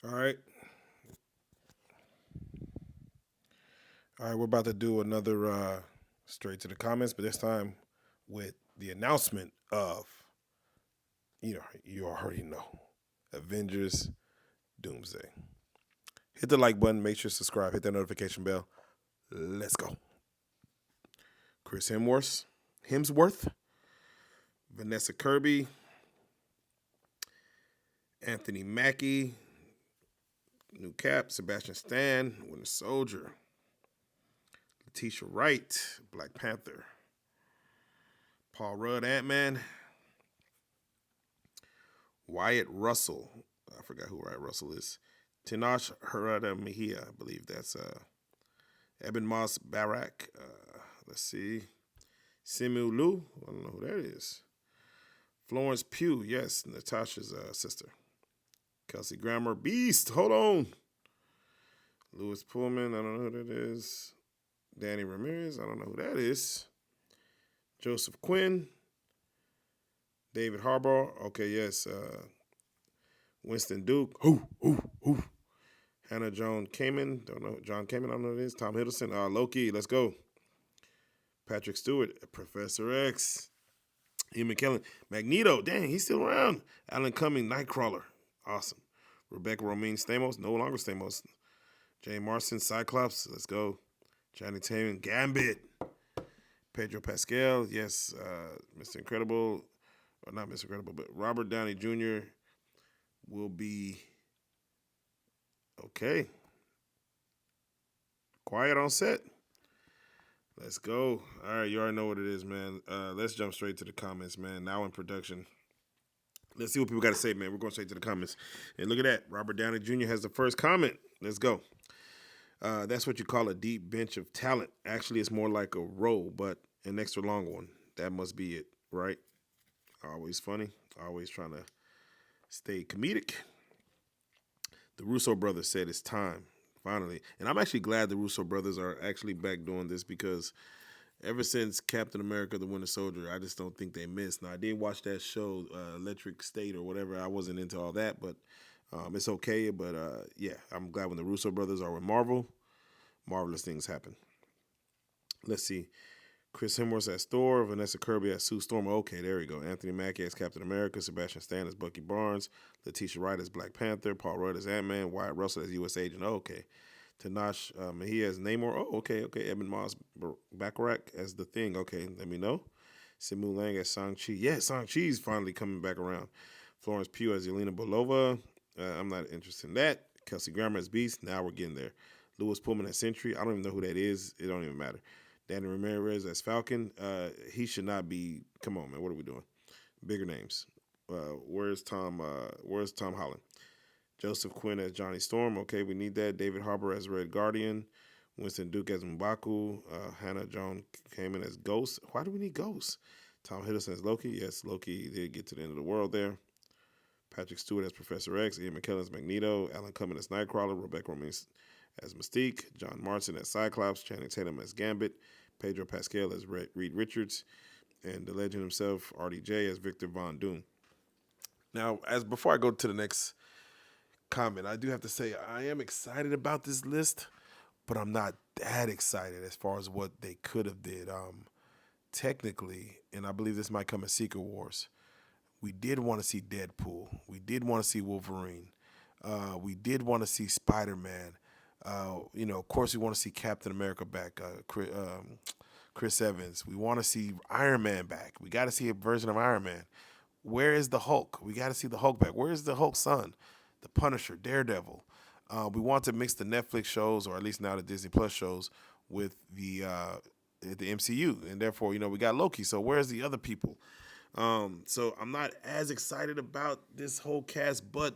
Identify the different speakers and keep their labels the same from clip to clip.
Speaker 1: All right. All right, we're about to do another straight to the comments, but this time with the announcement of, you already know, Avengers Doomsday. Hit the like button, make sure to subscribe, hit that notification bell. Let's go. Chris Hemsworth, Vanessa Kirby, Anthony Mackie, New Cap, Sebastian Stan, Winter Soldier, Letitia Wright, Black Panther, Paul Rudd, Ant-Man, Wyatt Russell. I forgot who Wyatt Russell is. Tinoch Harada Mejia, I believe that's Eben Moss Barak. Let's see. Simu Lu, I don't know who that is. Florence Pugh, yes, Natasha's sister. Kelsey Grammer, Beast, hold on. Louis Pullman, I don't know who that is. Danny Ramirez, I don't know who that is. Joseph Quinn, David Harbour, okay, yes. Winston Duke, who. Hannah Joan Kamen, don't know. John Kamen, I don't know who it is. Tom Hiddleston, Loki, let's go. Patrick Stewart, Professor X. Ian McKellen, Magneto, dang, he's still around. Alan Cumming, Nightcrawler, awesome. Rebecca Romijn Stamos, no longer Stamos. Jay Marston, Cyclops, let's go. Johnny Tatum, Gambit. Pedro Pascal, yes. Mr. Incredible, or not Mr. Incredible, but Robert Downey Jr. will be okay. Quiet on set. Let's go. All right, you already know what it is, man. Let's jump straight to the comments, man. Now in production. Let's see what people got to say, man. We're going straight to the comments. And look at that. Robert Downey Jr. has the first comment. Let's go. That's what you call a deep bench of talent. Actually, it's more like a row, but an extra long one. That must be it, right? Always funny. Always trying to stay comedic. The Russo brothers said it's time, finally. And I'm actually glad the Russo brothers are actually back doing this because ever since Captain America: The Winter Soldier, I just don't think they missed. Now I did watch that show, Electric State or whatever. I wasn't into all that, but it's okay. But yeah, I'm glad when the Russo brothers are with Marvel, marvelous things happen. Let's see. Chris Hemsworth as Thor, Vanessa Kirby as Sue Storm. Okay, there we go. Anthony Mackie as Captain America, Sebastian Stan as Bucky Barnes, Letitia Wright as Black Panther, Paul Rudd as Ant-Man, Wyatt Russell as U.S. Agent. Oh, okay. Tanash Mejia as Namor. Oh, okay. Eben Moss Bacharach as The Thing. Okay, let me know. Simu Lang as Shang-Chi. Yeah, Shang-Chi's finally coming back around. Florence Pugh as Yelena Belova. I'm not interested in that. Kelsey Grammer as Beast. Now we're getting there. Louis Pullman as Sentry. I don't even know who that is. It don't even matter. Danny Ramirez as Falcon. He should not be. Come on, man. What are we doing? Bigger names. Where's Tom? Where's Tom Holland? Joseph Quinn as Johnny Storm. Okay, we need that. David Harbour as Red Guardian. Winston Duke as M'Baku. Hannah Joan came in as Ghost. Why do we need Ghost? Tom Hiddleston as Loki. Yes, Loki did get to the end of the world there. Patrick Stewart as Professor X. Ian McKellen as Magneto. Alan Cumming as Nightcrawler. Rebecca Romijn as Mystique. John Marston as Cyclops. Channing Tatum as Gambit. Pedro Pascal as Reed Richards. And the legend himself, RDJ, as Victor Von Doom. Now, as before I go to the next comment, I do have to say I am excited about this list, but I'm not that excited as far as what they could have did. Technically, and I believe this might come in Secret Wars, we did want to see Deadpool. We did want to see Wolverine. We did want to see Spider-Man. Of course, we want to see Captain America back. Chris Evans. We want to see Iron Man back. We got to see a version of Iron Man. Where is the Hulk? We got to see the Hulk back. Where is the Hulk's son? The Punisher, Daredevil. We want to mix the Netflix shows, or at least now the Disney Plus shows, with the MCU, and therefore, we got Loki. So where's the other people? So I'm not as excited about this whole cast, but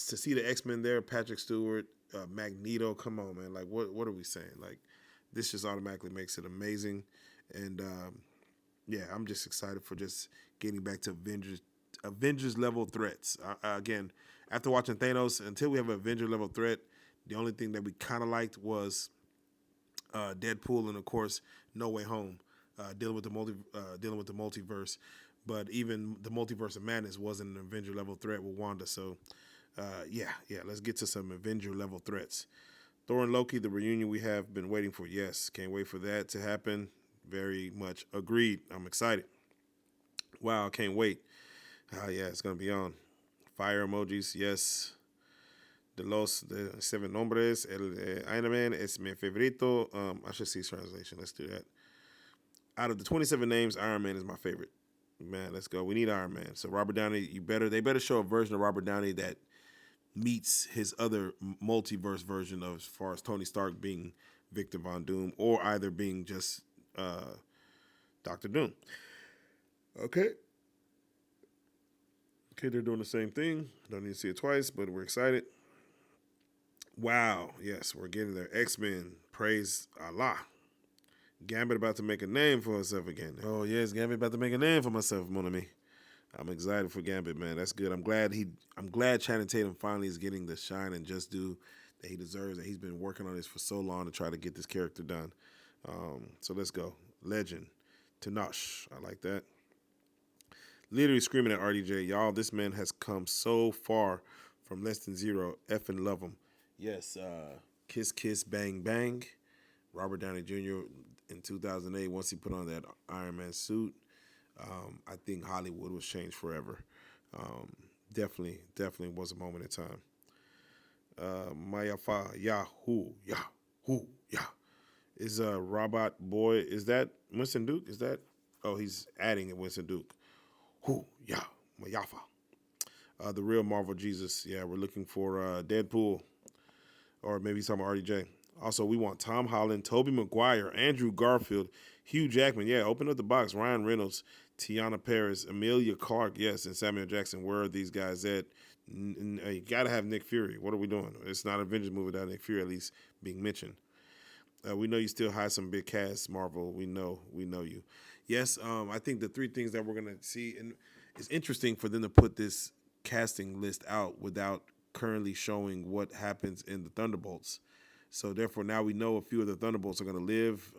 Speaker 1: to see the X-Men there, Patrick Stewart, Magneto, come on, man. Like, what are we saying? Like, this just automatically makes it amazing. And yeah, I'm just excited for just getting back to Avengers level threats. Again, after watching Thanos, until we have an Avenger level threat, the only thing that we kind of liked was Deadpool, and of course, No Way Home, dealing with the multiverse. But even the multiverse of madness wasn't an Avenger level threat with Wanda. So Yeah. Let's get to some Avenger level threats. Thor and Loki, the reunion we have been waiting for. Yes, can't wait for that to happen. Very much agreed. I'm excited. Wow, can't wait. Yeah, it's gonna be on. Fire emojis, yes. De seven nombres, el Iron Man es mi favorito. I should see translation. Let's do that. Out of the 27 names, Iron Man is my favorite. Man, let's go. We need Iron Man. So Robert Downey, they better show a version of Robert Downey that meets his other multiverse version of as far as Tony Stark being Victor Von Doom or either being just Doctor Doom. Okay. Okay, they're doing the same thing. Don't need to see it twice, but we're excited. Wow, yes, we're getting there. X-Men, praise Allah. Gambit about to make a name for himself again. Oh yes, Gambit about to make a name for myself, mon ami. I'm excited for Gambit, man. That's good. I'm glad Channing Tatum finally is getting the shine and just do that he deserves. That he's been working on this for so long to try to get this character done. So let's go. Legend, Tenoch. I like that. Literally screaming at RDJ, y'all. This man has come so far from less than zero. Effing love him. Yes. Kiss, kiss, bang, bang. Robert Downey Jr. in 2008, once he put on that Iron Man suit, I think Hollywood was changed forever. Definitely was a moment in time. Mayafa Yahoo Yahoo Yah is a robot boy. Is that Winston Duke? Is that? Oh, he's adding it Winston Duke. Who Yah Mayafa. The real Marvel Jesus. Yeah, we're looking for Deadpool, or maybe he's talking about RDJ. Also, we want Tom Holland, Tobey Maguire, Andrew Garfield, Hugh Jackman. Yeah, open up the box. Ryan Reynolds, Tiana Paris, Amelia Clark, yes, and Samuel Jackson. Where are these guys at? You got to have Nick Fury. What are we doing? It's not an Avengers movie without Nick Fury at least being mentioned. We know you still hide some big cast, Marvel. We know you. Yes, I think the three things that we're going to see, and it's interesting for them to put this casting list out without currently showing what happens in the Thunderbolts. So therefore, now we know a few of the Thunderbolts are going to live.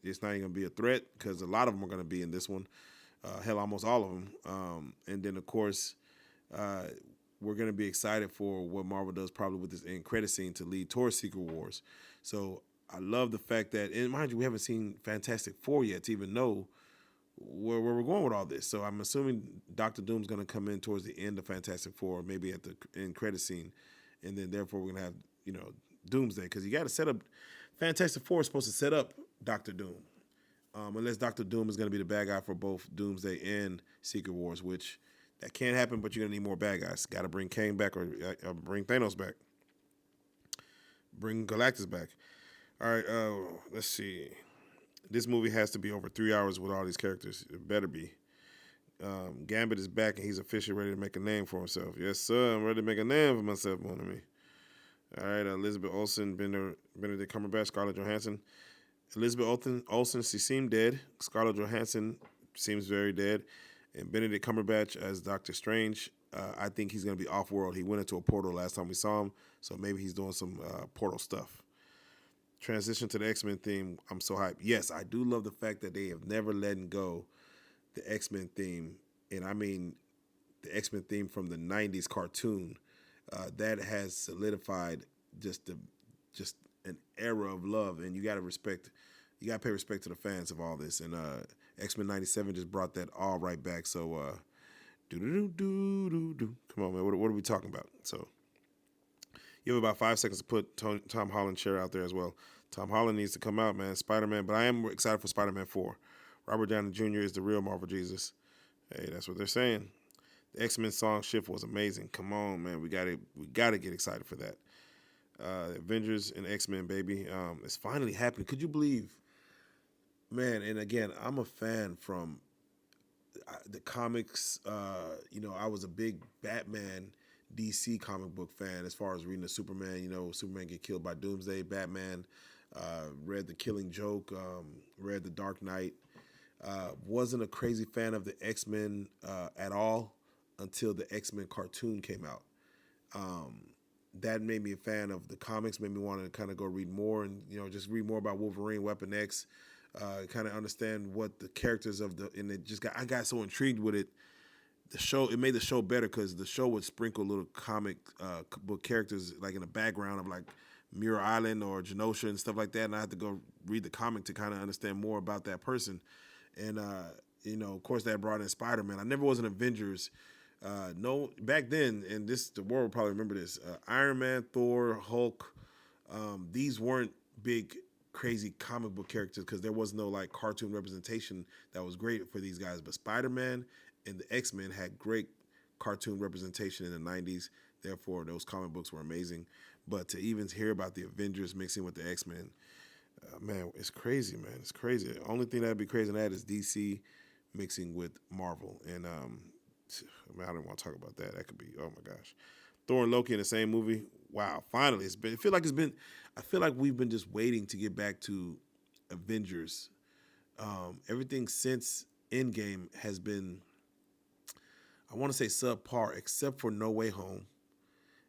Speaker 1: It's not even going to be a threat because a lot of them are going to be in this one. Hell, almost all of them. And then, of course, we're going to be excited for what Marvel does probably with this end credit scene to lead towards Secret Wars. So I love the fact that, and mind you, we haven't seen Fantastic Four yet to even know where we're going with all this. So I'm assuming Doctor Doom's going to come in towards the end of Fantastic Four, maybe at the end credit scene. And then, therefore, we're going to have, Doomsday, because you got to set up. Fantastic Four is supposed to set up Doctor Doom, unless Doctor Doom is going to be the bad guy for both Doomsday and Secret Wars, which that can't happen. But you're going to need more bad guys. Got to bring Kane back or bring Thanos back, bring Galactus back. All right, let's see. This movie has to be over 3 hours with all these characters. It better be. Gambit is back and he's officially ready to make a name for himself. Yes, sir. I'm ready to make a name for myself, mon ami. All right, Elizabeth Olsen, Benedict Cumberbatch, Scarlett Johansson. Elizabeth Olsen, she seemed dead. Scarlett Johansson seems very dead. And Benedict Cumberbatch as Doctor Strange, I think he's going to be off-world. He went into a portal last time we saw him, so maybe he's doing some portal stuff. Transition to the X-Men theme, I'm so hyped. Yes, I do love the fact that they have never let go the X-Men theme, and I mean the X-Men theme from the 90s cartoon. That has solidified just an era of love, and you got to pay respect to the fans of all this. And X-Men '97 just brought that all right back. So, come on, man, what are we talking about? So, you have about 5 seconds to put Tom Holland's chair out there as well. Tom Holland needs to come out, man. Spider-Man, but I am excited for Spider-Man 4. Robert Downey Jr. is the real Marvel Jesus. Hey, that's what they're saying. The X-Men song shift was amazing. Come on, man. We gotta get excited for that. Avengers and X-Men, baby. It's finally happening. Could you believe, man? And again, I'm a fan from the comics. I was a big Batman DC comic book fan as far as reading the Superman. Superman get killed by Doomsday. Batman read The Killing Joke. Read The Dark Knight. Wasn't a crazy fan of the X-Men at all until the X-Men cartoon came out. That made me a fan of the comics, made me want to kind of go read more and, just read more about Wolverine, Weapon X, kind of understand what the characters I got so intrigued with it the show it made the show better because the show would sprinkle little comic book characters like in the background of like Muir Island or Genosha and stuff like that, and I had to go read the comic to kind of understand more about that person. And of course, that brought in Spider Man. I never was an Avengers. No, back then, and this the world will probably remember this. Iron Man, Thor, Hulk. These weren't big, crazy comic book characters because there was no like cartoon representation that was great for these guys. But Spider Man and the X-Men had great cartoon representation in the 90s. Therefore, those comic books were amazing. But to even hear about the Avengers mixing with the X-Men, man, it's crazy, man. It's crazy. The only thing that'd be crazy in that is DC mixing with Marvel. And I don't want to talk about that. That could be, oh my gosh. Thor and Loki in the same movie. Wow, finally. I feel like we've been just waiting to get back to Avengers. Everything since Endgame has been, I want to say subpar, except for No Way Home,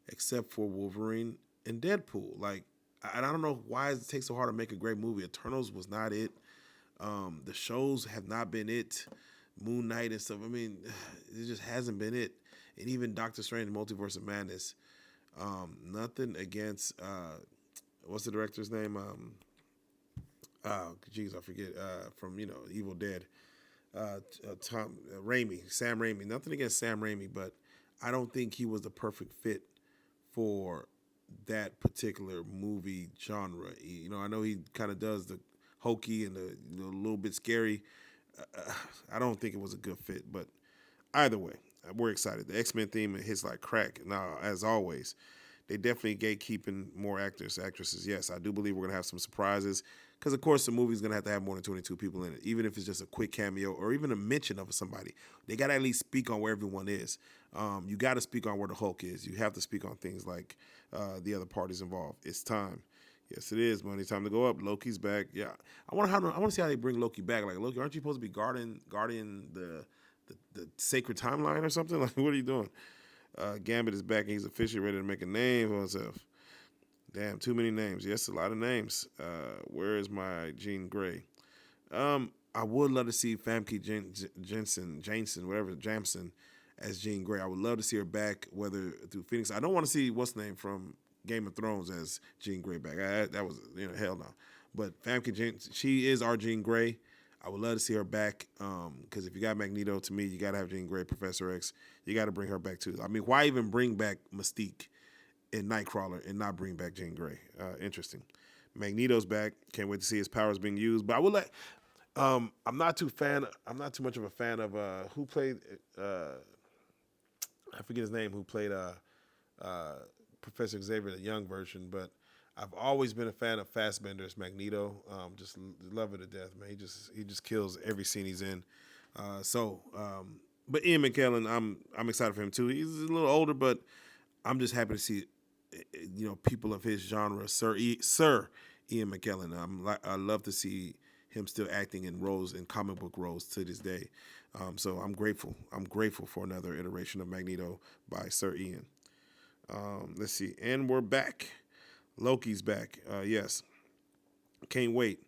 Speaker 1: except for Wolverine and Deadpool. Like, I don't know why it takes so hard to make a great movie. Eternals was not it. The shows have not been it. Moon Knight and stuff. I mean, it just hasn't been it. And even Doctor Strange, Multiverse of Madness. Nothing against what's the director's name? Geez, I forget. From Evil Dead. Tom Raimi, Sam Raimi. Nothing against Sam Raimi, but I don't think he was the perfect fit for that particular movie genre. I know he kind of does the hokey and the little bit scary. I don't think it was a good fit, but either way, we're excited. The X-Men theme hits like crack. Now, as always, they definitely gatekeeping more actors, actresses. Yes, I do believe we're going to have some surprises because, of course, the movie's going to have more than 22 people in it, even if it's just a quick cameo or even a mention of somebody. They got to at least speak on where everyone is. You got to speak on where the Hulk is. You have to speak on things like the other parties involved. It's time. Yes, it is, man. It's time to go up. Loki's back. Yeah, I want to see how they bring Loki back. Like, Loki, aren't you supposed to be guarding the sacred timeline or something? Like, what are you doing? Gambit is back and he's officially ready to make a name for himself. Damn, too many names. Yes, a lot of names. Where is my Jean Grey? I would love to see Famke Janssen, whatever, Jamson, as Jean Grey. I would love to see her back, whether through Phoenix. I don't want to see what's name from Game of Thrones as Jean Grey back. That was hell no. But Famke Janssen, she is our Jean Grey. I would love to see her back because if you got Magneto, to me, you got to have Jean Grey, Professor X. You got to bring her back too. I mean, why even bring back Mystique and Nightcrawler and not bring back Jean Grey? Interesting. Magneto's back. Can't wait to see his powers being used. But I would like. I'm not too much of a fan of who played. I forget his name. Who played Professor Xavier, the young version, but I've always been a fan of Fassbender's Magneto. Just love it to death, man. He just kills every scene he's in. But Ian McKellen, I'm excited for him too. He's a little older, but I'm just happy to see, people of his genre, Sir Ian McKellen. I love to see him still acting in roles, in comic book roles to this day. So I'm grateful. I'm grateful for another iteration of Magneto by Sir Ian. Let's see, and we're back. Loki's back. Yes. Can't wait.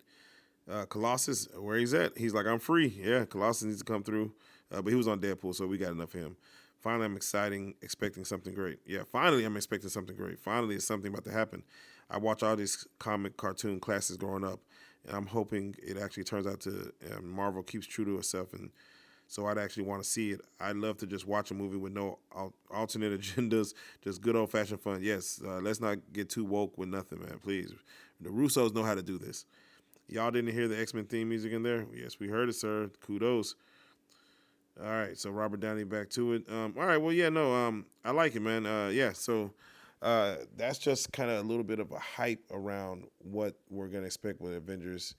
Speaker 1: Colossus, where he's at? He's like, I'm free. Yeah, Colossus needs to come through. But he was on Deadpool, so we got enough of him. Finally, I'm expecting something great. Yeah, finally, I'm expecting something great. Finally, it's something about to happen. I watch all these cartoon classics growing up, and I'm hoping it actually turns out to Marvel keeps true to itself, and so I'd actually want to see it. I'd love to just watch a movie with no alternate agendas, just good old-fashioned fun. Yes, let's not get too woke with nothing, man, please. The Russos know how to do this. Y'all didn't hear the X-Men theme music in there? Yes, we heard it, sir. Kudos. All right, so Robert Downey back to it. All right, well, yeah, no, I like it, man. So that's just kind of a little bit of a hype around what we're going to expect with Avengers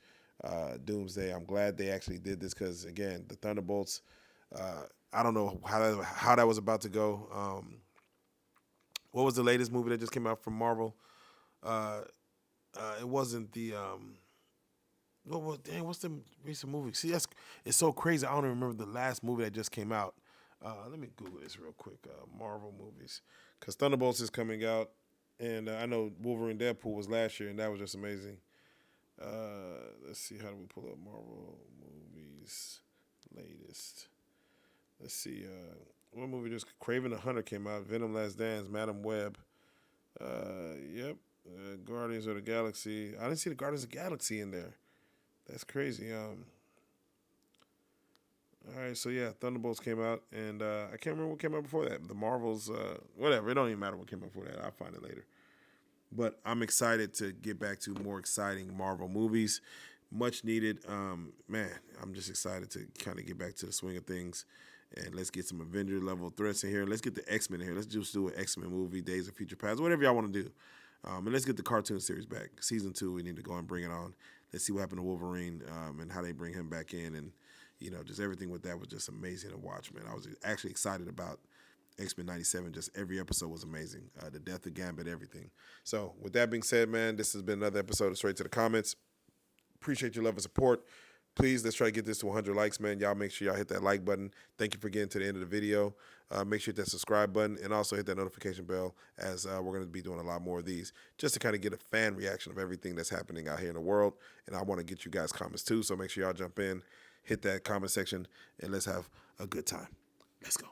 Speaker 1: Doomsday. I'm glad they actually did this because, again, the Thunderbolts, I don't know how that was about to go. What was the latest movie that just came out from Marvel? It wasn't the... what's the recent movie? See, it's so crazy. I don't even remember the last movie that just came out. Let me Google this real quick. Marvel movies. Because Thunderbolts is coming out. And I know Wolverine Deadpool was last year, and that was just amazing. Let's see. How do we pull up Marvel movies latest? Let's see. What movie just Craven the Hunter came out? Venom: Last Dance, Madam Web. Yep. Guardians of the Galaxy. I didn't see the Guardians of the Galaxy in there. That's crazy. All right, so yeah, Thunderbolts came out, and I can't remember what came out before that. The Marvels, whatever. It don't even matter what came out before that. I'll find it later. But I'm excited to get back to more exciting Marvel movies. Much needed. Man, I'm just excited to kind of get back to the swing of things. And let's get some Avenger level threats in here. Let's get the X-Men in here. Let's just do an X-Men movie, Days of Future Past, whatever y'all want to do. And let's get the cartoon series back. Season 2, we need to go and bring it on. Let's see what happened to Wolverine and how they bring him back in. And, just everything with that was just amazing to watch, man. I was actually excited about X-Men 97. Just every episode was amazing. The death of Gambit, everything. So with that being said, man, this has been another episode of Straight to the Comments. Appreciate your love and support. Please, let's try to get this to 100 likes, man. Y'all make sure y'all hit that like button. Thank you for getting to the end of the video. Make sure you hit that subscribe button and also hit that notification bell as we're going to be doing a lot more of these just to kind of get a fan reaction of everything that's happening out here in the world. And I want to get you guys comments too, so make sure y'all jump in, hit that comment section, and let's have a good time. Let's go.